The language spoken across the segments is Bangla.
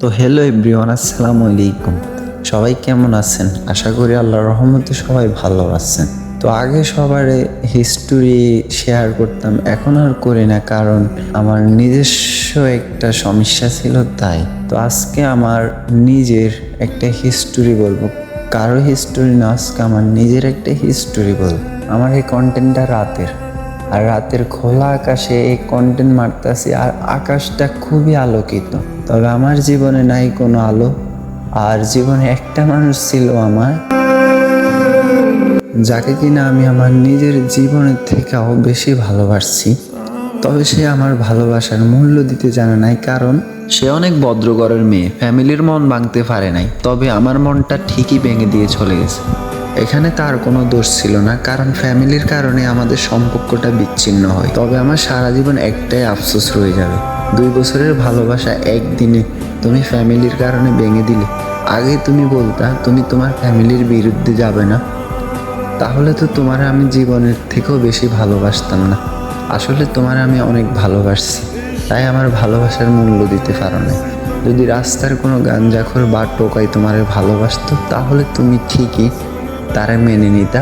তো হ্যালো এভরিওয়ান, আসসালামু আলাইকুম। সবাই কেমন আছেন? আশা করি আল্লাহর রহমতে সবাই ভালো আছেন। তো আগে সবার হিস্টোরি শেয়ার করতাম, এখন আর করি না, কারণ আমার নিজস্ব একটা সমস্যা ছিল তাই। তো আজকে আমার নিজের একটা হিস্টোরি বলবো, কারো হিস্টোরি না, আজকে আমার নিজের একটা হিস্টোরি বলবো। আমার এই কন্টেন্টটা রাতের, আর রাতের খোলা আকাশে এই কন্টেন্ট মারতেছি, আর আকাশটা খুবই আলোকিত। তবে আমার জীবনে নাই কোনো আলো, আর জীবনে একটা মানুষ ছিল আমার, যাকে কিনা আমি আমার নিজের জীবনের থেকেও বেশি ভালোবাসছি। তবে সে আমার ভালোবাসার মূল্য দিতে জানে নাই, কারণ সে অনেক ভদ্রঘরের মেয়ে, ফ্যামিলির মন ভাঙতে পারে নাই। তবে আমার মনটা ঠিকই ভেঙে দিয়ে চলে গেছে। এখানে তার কোনো দোষ ছিল না, কারণ ফ্যামিলির কারণে আমাদের সম্পর্কটা বিচ্ছিন্ন হয়। তবে আমার সারা জীবন একটাই আফসোস রয়ে যাবে, 2 বছরের ভালোবাসা একদিনে তুমি ফ্যামিলির কারণে ভেঙে দিলে। আগে তুমি বলতা তুমি তোমার ফ্যামিলির বিরুদ্ধে যাবে না, তাহলে তো তোমার আমি জীবনের থেকেও বেশি ভালোবাসতাম না। আসলে তোমার আমি অনেক ভালোবাসছি, তাই আমার ভালোবাসার মূল্য দিতে পারো না। যদি রাস্তার কোনো গাঞ্জাখোর বা টোকাই তোমারে ভালোবাসতো, তাহলে তুমি ঠিকই তারা মেনে নিতা,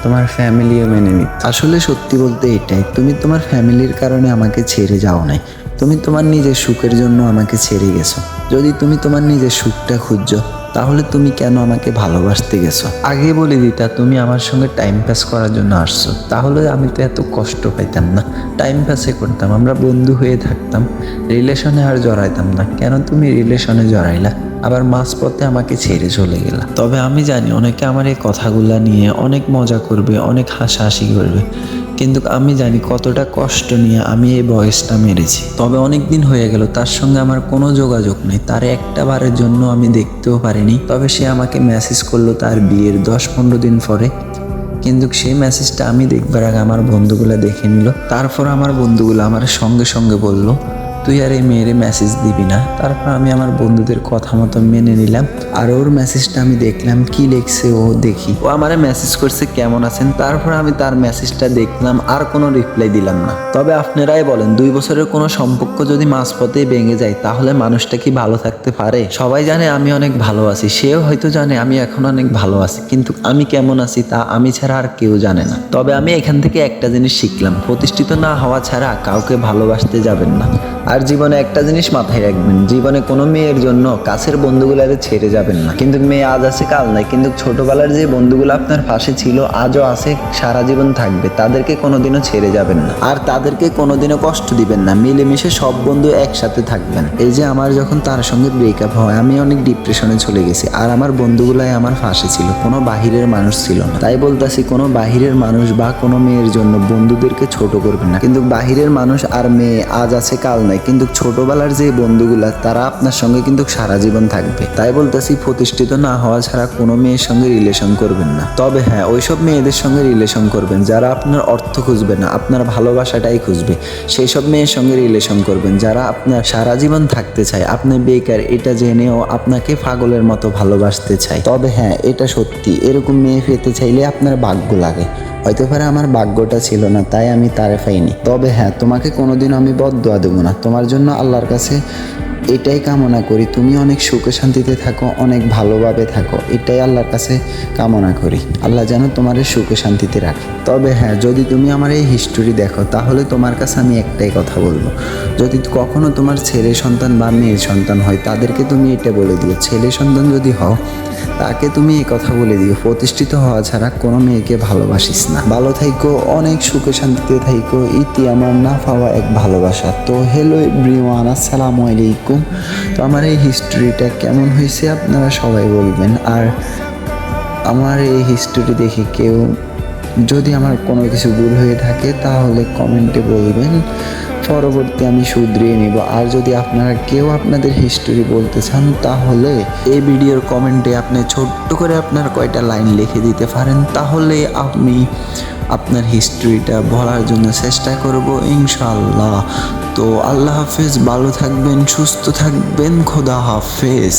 তোমার ফ্যামিলিও মেনে নিত। আসলে সত্যি বলতে এটাই, তুমি তোমার ফ্যামিলির কারণে আমাকে ছেড়ে যাও নাই, তুমি তোমার নিজের সুখের জন্য আমাকে ছেড়ে গেছো। যদি তুমি তোমার নিজের সুখটা খুঁজছো, তাহলে তুমি কেন আমাকে ভালোবাসতে গেছো? আগে বলে দিতা তুমি আমার সঙ্গে টাইম পাস করার জন্য আসছো, তাহলে আমি তো এত কষ্ট পাইতাম না, টাইম পাসে করতাম, আমরা বন্ধু হয়ে থাকতাম, রিলেশনে আর জড়াইতাম না। কেন তুমি রিলেশনে জড়াইলা, আবার মাঝপথে আমাকে ছেড়ে চলে গেলা? তবে আমি জানি অনেকে আমার এই কথাগুলা নিয়ে অনেক মজা করবে, অনেক হাসাহাসি করবে, কিন্তু আমি জানি কতটা কষ্ট নিয়ে আমি এই বয়সটা মেরেছি। তবে অনেক দিন হয়ে গেল তার সঙ্গে আমার কোনো যোগাযোগ নেই, তার একটা বারের জন্য আমি দেখতেও পারিনি। তবে সে আমাকে মেসেজ করলো তার বিয়ের 10-15 দিন পরে, কিন্তু সেই মেসেজটা আমি দেখবার আগে আমার বন্ধুগুলো দেখে নিল। তারপর আমার বন্ধুগুলো আমার সঙ্গে সঙ্গে বলল, তুই আর এই মেয়েরে মেসেজ দিবি না। তারপর আমি আমার বন্ধুদের কথা মতো মেনে নিলাম, আর ওর মেসেজটা আমি দেখলাম কি লিখছে। ও দেখি ও আমারে মেসেজ করছে কেমন আছেন, তারপর আমি তার মেসেজটা দেখলাম, আর কোনো রিপ্লাই দিলাম না। তবে আপনারাই বলেন, 2 বছরের কোনো সম্পর্ক যদি মাঝপথেই ভেঙে যায়, তাহলে মানুষটা কি ভালো থাকতে পারে? সবাই জানে আমি অনেক ভালো আছি, সেও হয়তো জানে আমি এখন অনেক ভালো আছি, কিন্তু আমি কেমন আছি তা আমি ছাড়া আর কেউ জানে না। তবে আমি এখান থেকে একটা জিনিস শিখলাম, প্রতিষ্ঠিত না হওয়া ছাড়া কাউকে ভালোবাসতে যাবেন না। আর জীবনে একটা জিনিস মাথায় রাখবেন, জীবনে কোনো মেয়ের জন্য কাছের বন্ধুগুলারে ছেড়ে যাবেন না। কিন্তু মেয়ে আজ আছে কাল নাই, কিন্তু ছোটবেলার যে বন্ধুগুলো আপনার পাশে ছিল, আজও আছে, সারা জীবন থাকবে, তাদেরকে কোনোদিনও ছেড়ে যাবেন না, আর তাদেরকে কোনোদিনও কষ্ট দিবেন না। মিলেমিশে সব বন্ধু একসাথে থাকবেন। এই যে আমার যখন তার সঙ্গে ব্রেকআপ হয়, আমি অনেক ডিপ্রেশনে চলে গেছি, আর আমার বন্ধুগুলাই আমার পাশে ছিল, কোনো বাহিরের মানুষ ছিল না। তাই বলতেছি, কোনো বাহিরের মানুষ বা কোনো মেয়ের জন্য বন্ধুদেরকে ছোট করবেন না। কিন্তু বাহিরের মানুষ আর মেয়ে আজ আছে কাল নাই, কিন্তু ছোটবেলার যে বন্ধুগুলা তারা আপনার সঙ্গে কিন্তু সারা জীবন থাকবে। তাই বলতেছি, প্রতিষ্ঠিত না হওয়া ছাড়া কোনো মেয়ের সঙ্গে রিলেশন করবেন না। তবে হ্যাঁ, ওইসব মেয়েদের সঙ্গে রিলেশন করবেন যারা আপনার অর্থ খুঁজবে না, আপনার ভালোবাসাটাই খুঁজবে। সেই সব মেয়ের সঙ্গে রিলেশন করবেন যারা আপনার সারা জীবন থাকতে চায়, আপনি বেকার এটা জেনেও আপনাকে পাগলের মতো ভালোবাসতে চায়। তবে হ্যাঁ, এটা সত্যি, এরকম মেয়ে পেতে চাইলে আপনার ভাগ্য লাগে। হয়তো পারে আমার ভাগ্যটা ছিল না, তাই আমি তারে পাইনি। তবে হ্যাঁ, তোমাকে কোনোদিন আমি বদদোয়া দেবো না, তোমার জন্য আল্লাহর কাছে এটাই কামনা করি, তুমি অনেক সুখে শান্তিতে থাকো, অনেক ভালোভাবে থাকো, এটাই আল্লাহর কাছে কামনা করি। আল্লাহ যেন তোমার সুখে শান্তিতে রাখে। তবে হ্যাঁ, যদি তুমি আমার এই হিস্টোরি দেখো, তাহলে তোমার কাছে আমি একটাই কথা বলবো, যদি কখনো তোমার ছেলে সন্তান বা মেয়ের সন্তান হয়, তাদেরকে তুমি এটা বলে দিও, ছেলে সন্তান যদি হও তাকে তুমি এই কথা বলে দিও, প্রতিষ্ঠিত হওয়া ছাড়া কোনো মেয়েকে ভালোবাসিস না। ভালো থাইকো, অনেক সুখে শান্তিতে থাইকো, ইতি আমার না পাওয়া এক ভালোবাসা। তো হ্যালো এভরিওয়ান, আসসালামু আলাইকুম। তো আমার এই হিস্টোরিটা কেমন হয়েছে আপনারা সবাই বলবেন, আর আমার এই হিস্টোরি দেখে কেউ যদি আমার কোনো কিছু ভুল হয়ে থাকে, তাহলে কমেন্টে বলবেন, পরবর্তী আমি শুধরিয়ে নিব। আর যদি আপনারা কেউ আপনাদের হিস্টোরি বলতে চান, তাহলে এই ভিডিওর কমেন্টে আপনি ছোট্ট করে আপনার কয়টা লাইন লিখে দিতে পারেন, তাহলে আমি আপনার হিস্টোরিটা বলার জন্য চেষ্টা করব ইনশাআল্লাহ। তো আল্লাহ হাফেজ, ভালো থাকবেন, সুস্থ থাকবেন, খোদা হাফেজ।